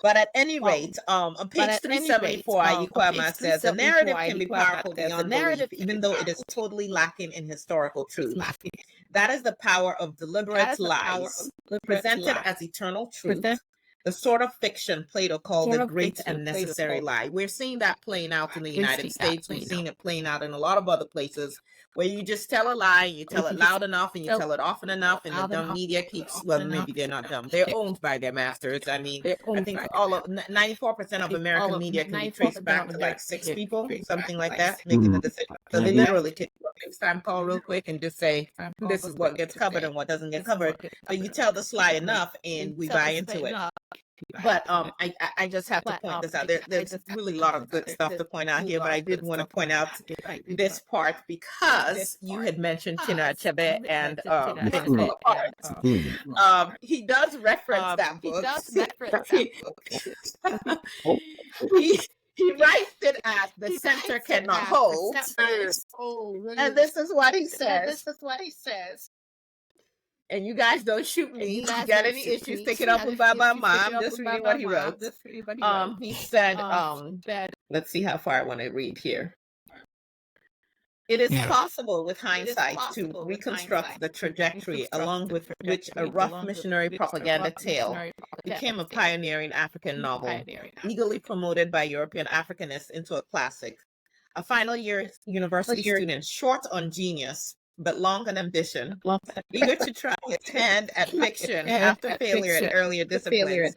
But at any rate, on page 374, Ayi Kwei Armah says the narrative can be powerful beyond belief, even though it is totally lacking in historical truth. That is the power of deliberate lies, presented as eternal truth, the sort of fiction Plato called the great and necessary lie. We're seeing that playing out in the United States. We've seen it playing out in a lot of other places, where you just tell a lie, you tell it loud enough, and you tell it often enough, and the dumb media keeps, well, maybe they're not dumb. They're owned by their masters. I mean, I think all of 94% of American media can be traced back to like 6 people, something like that, making the decision. So they literally take a FaceTime call real quick and just say, this is what gets covered and what doesn't get covered. But you tell the lie enough and we buy into it. But I just have to point this out. There's really a lot of good stuff to point out here, but I did want to point out this part because you had mentioned Chinua Achebe and he does reference that book. He writes it as the center cannot hold. And this is what he says. And you guys don't shoot me. If you got any issues, take it up with Baba Ma. I'm just reading what he wrote. He said, let's see how far I want to read here. It is possible with hindsight to reconstruct the trajectory along with which a rough missionary propaganda tale became a pioneering African novel, eagerly promoted by European Africanists into a classic. A final year university student, short on genius, but long on ambition, eager to try his hand at fiction after failure in earlier disciplines,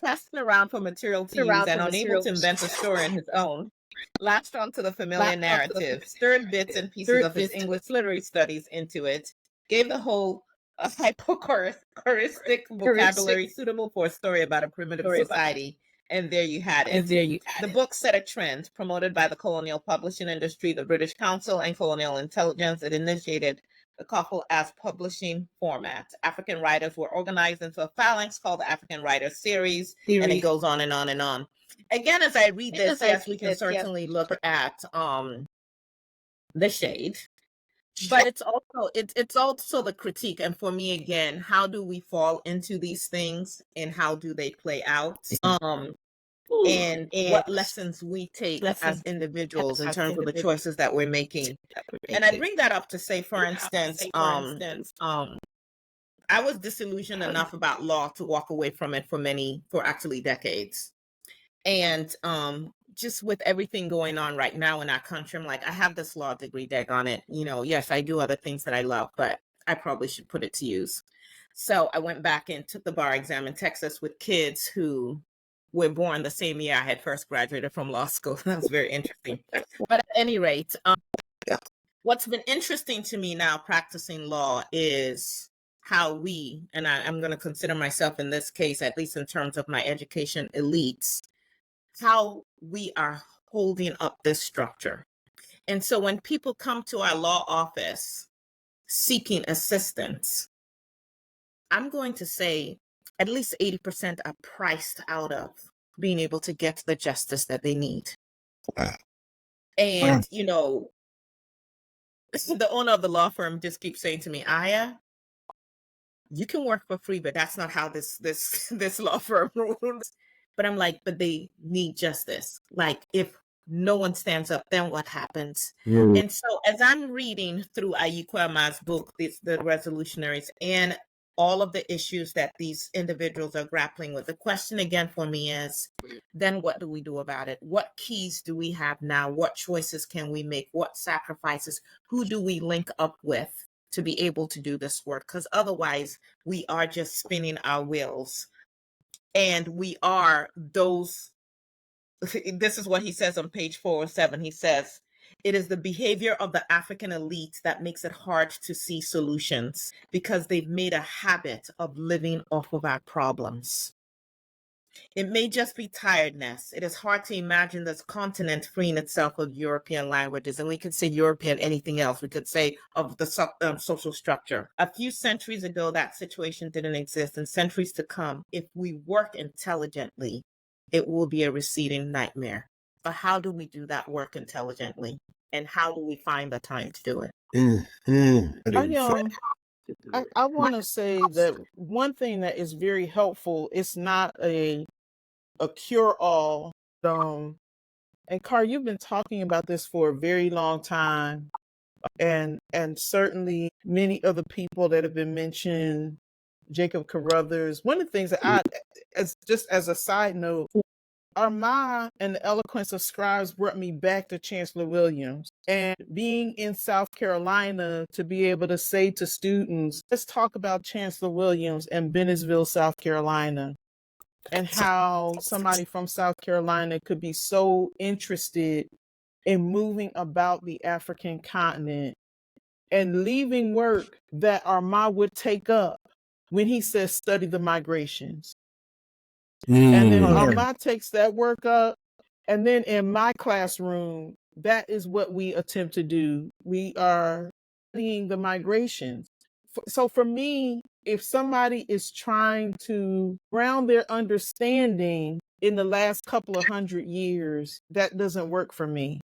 testing around for material to use and unable to invent a story on his own, latched onto the familiar narrative, stirred bits and pieces of his English literary studies into it, gave the whole a hypochoristic vocabulary suitable for a story about a primitive society. And there you had it. The book set a trend promoted by the colonial publishing industry, the British Council, and colonial intelligence. It initiated the Coffle as publishing format. African writers were organized into a phalanx called the African Writers Series, and it goes on and on and on. Again, as I read this, yes, we can certainly look at the shade, but it's also the critique. And for me, again, how do we fall into these things and how do they play out? And what lessons we take as individuals in terms of the choices that we're making. And I bring that up to say, for instance, I was disillusioned enough about law to walk away from it for actually decades. And just with everything going on right now in our country, I'm like, I have this law degree, on it. You know, yes, I do other things that I love, but I probably should put it to use. So I went back and took the bar exam in Texas with kids who were born the same year I had first graduated from law school. That was very interesting. But at any rate, what's been interesting to me now practicing law is how we, and I'm going to consider myself in this case, at least in terms of my education elites, how we are holding up this structure. And so when people come to our law office seeking assistance, I'm going to say at least 80% are priced out of being able to get the justice that they need. And, you know, the owner of the law firm just keeps saying to me, Aya, you can work for free, but that's not how this law firm rules. But I'm like, but they need justice. Like, if no one stands up, then what happens? And so as I'm reading through Ayi Kwei Armah's book, the Resolutionaries, and all of the issues that these individuals are grappling with, the question again for me is, then what do we do about it? What keys do we have now? What choices can we make? What sacrifices? Who do we link up with to be able to do this work? Because otherwise we are just spinning our wheels. And we are those, this is what he says on page 407. He says, it is the behavior of the African elite that makes it hard to see solutions because they've made a habit of living off of our problems. It may just be tiredness. It is hard to imagine this continent freeing itself of European languages. And we could say European, anything else. We could say of the social structure. A few centuries ago, that situation didn't exist. And centuries to come, if we work intelligently, it will be a receding nightmare. But how do we do that work intelligently? And how do we find the time to do it? I want to say that one thing that is very helpful, it's not a a cure-all. And Carr, you've been talking about this for a very long time, and certainly many other people that have been mentioned, Jacob Carruthers. One of the things that as a side note, Armah and the Eloquence of Scribes brought me back to Chancellor Williams. And being in South Carolina, to be able to say to students, let's talk about Chancellor Williams and Bennettsville, South Carolina, and how somebody from South Carolina could be so interested in moving about the African continent and leaving work that Armah would take up when he says study the migrations. And then Armah takes that work up. And then in my classroom, that is what we attempt to do. We are studying the migrations. So for me, if somebody is trying to ground their understanding in the last couple of 100 years, that doesn't work for me.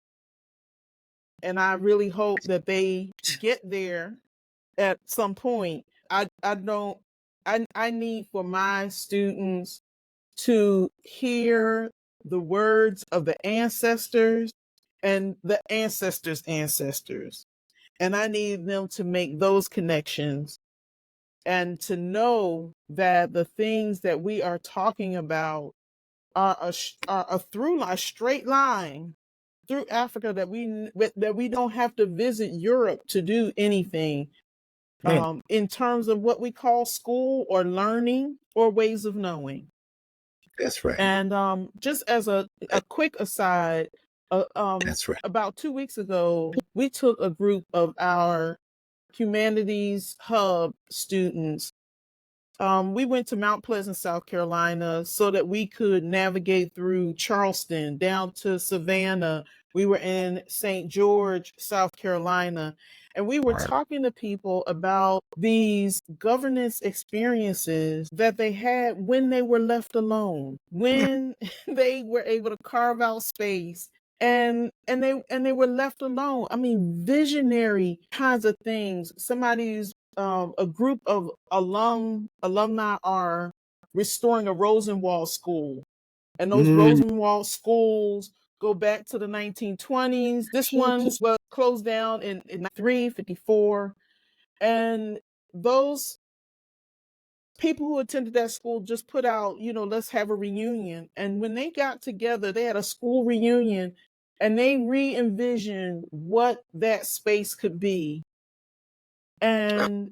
And I really hope that they get there at some point. I need for my students to hear the words of the ancestors and the ancestors' ancestors. And I need them to make those connections and to know that the things that we are talking about are a through line, a straight line through Africa, that we don't have to visit Europe to do anything in terms of what we call school or learning or ways of knowing. That's right. And just as a quick aside, That's right. about 2 weeks ago, we took a group of our humanities hub students. We went to Mount Pleasant, South Carolina, so that we could navigate through Charleston down to Savannah. We were in St. George, South Carolina, and we were talking to people about these governance experiences that they had when they were left alone, when they were able to carve out space and they were left alone. I mean, visionary kinds of things. Somebody's a group of alumni are restoring a Rosenwald school, and those Rosenwald schools go back to the 1920s. This one was closed down in 1954, and those people who attended that school just put out, let's have a reunion. And when they got together, they had a school reunion, and they re-envisioned what that space could be. And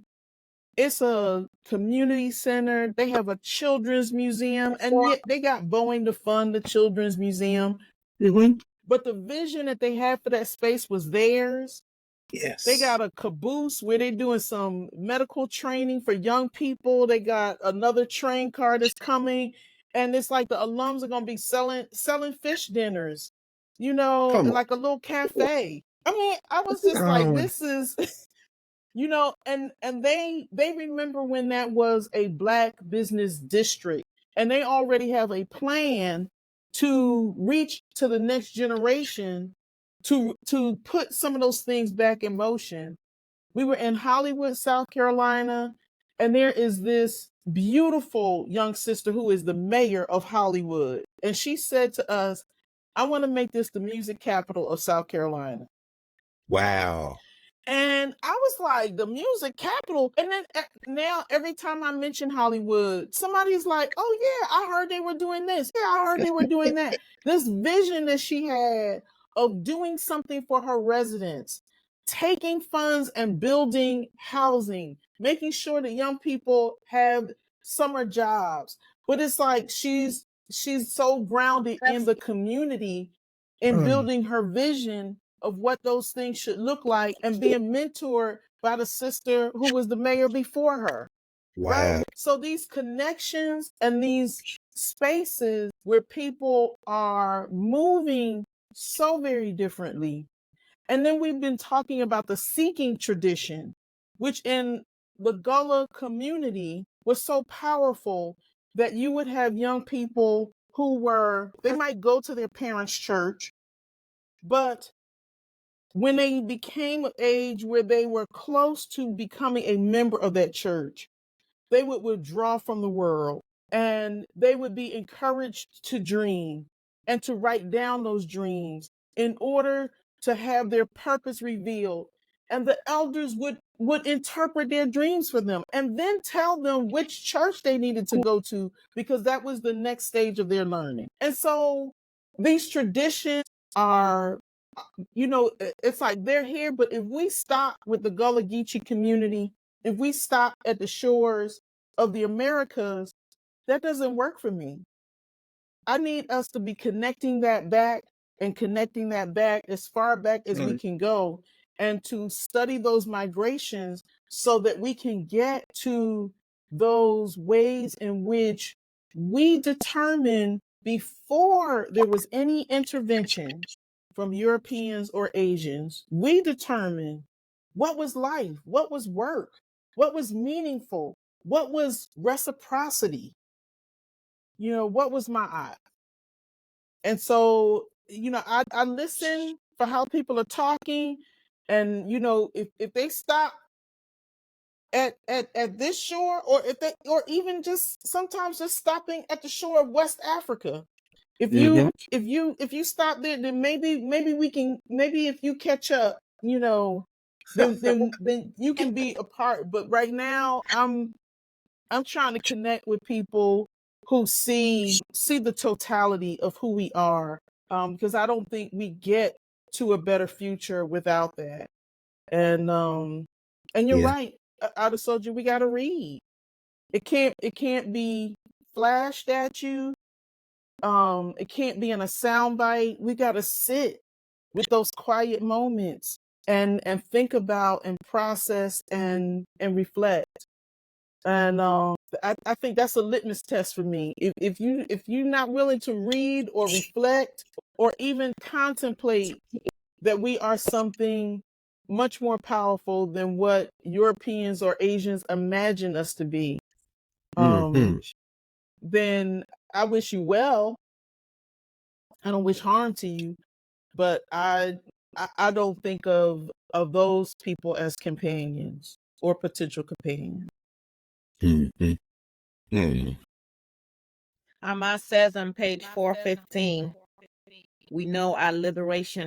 it's a community center. They have a children's museum, and yet they got Boeing to fund the children's museum. But the vision that they had for that space was theirs. Yes. They got a caboose where they're doing some medical training for young people. They got another train car that's coming, and it's like the alums are going to be selling fish dinners, like a little cafe. I mean, I was just like, this is and they remember when that was a Black business district, and they already have a plan to reach to the next generation to put some of those things back in motion. We were in Hollywood, South Carolina, and there is this beautiful young sister who is the mayor of Hollywood, and she said to us, I want to make this the music capital of South Carolina. Wow. And I was like, the music capital. And then now every time I mention Hollywood, somebody's like, oh yeah, I heard they were doing this. Yeah, I heard they were doing that. This vision that she had of doing something for her residents, taking funds and building housing, making sure that young people have summer jobs. But it's like she's so grounded in the community, in building her vision of what those things should look like, and being mentored by the sister who was the mayor before her. Wow. Right? So these connections and these spaces where people are moving so very differently. And then we've been talking about the seeking tradition, which in the Gullah community was so powerful that you would have young people they might go to their parents' church, but when they became of age where they were close to becoming a member of that church, they would withdraw from the world. and they would be encouraged to dream and to write down those dreams in order to have their purpose revealed. And the elders would interpret their dreams for them and then tell them which church they needed to go to, because that was the next stage of their learning. And so these traditions are, it's like they're here, but if we stop with the Gullah Geechee community, if we stop at the shores of the Americas, that doesn't work for me. I need us to be connecting that back as far back as we can go, and to study those migrations so that we can get to those ways in which we determine, before there was any intervention from Europeans or Asians, we determined what was life, what was work, what was meaningful, what was reciprocity, what was my eye. And so, I listen for how people are talking. And, if they stop at this shore, or or even just sometimes just stopping at the shore of West Africa, if you stop there, then maybe we can, maybe if you catch up, then you can be a part. But right now, I'm trying to connect with people who see the totality of who we are, because I don't think we get to a better future without that. And you're right, Adesoji, we got to read. It can't be flashed at you. It can't be in a soundbite. We got to sit with those quiet moments and think about and process and reflect. And I think that's a litmus test for me. If you're not willing to read or reflect or even contemplate that we are something much more powerful than what Europeans or Asians imagine us to be, then I wish you well. I don't wish harm to you, but I don't think of those people as companions or potential companions. Armah says on page 415, we know our liberation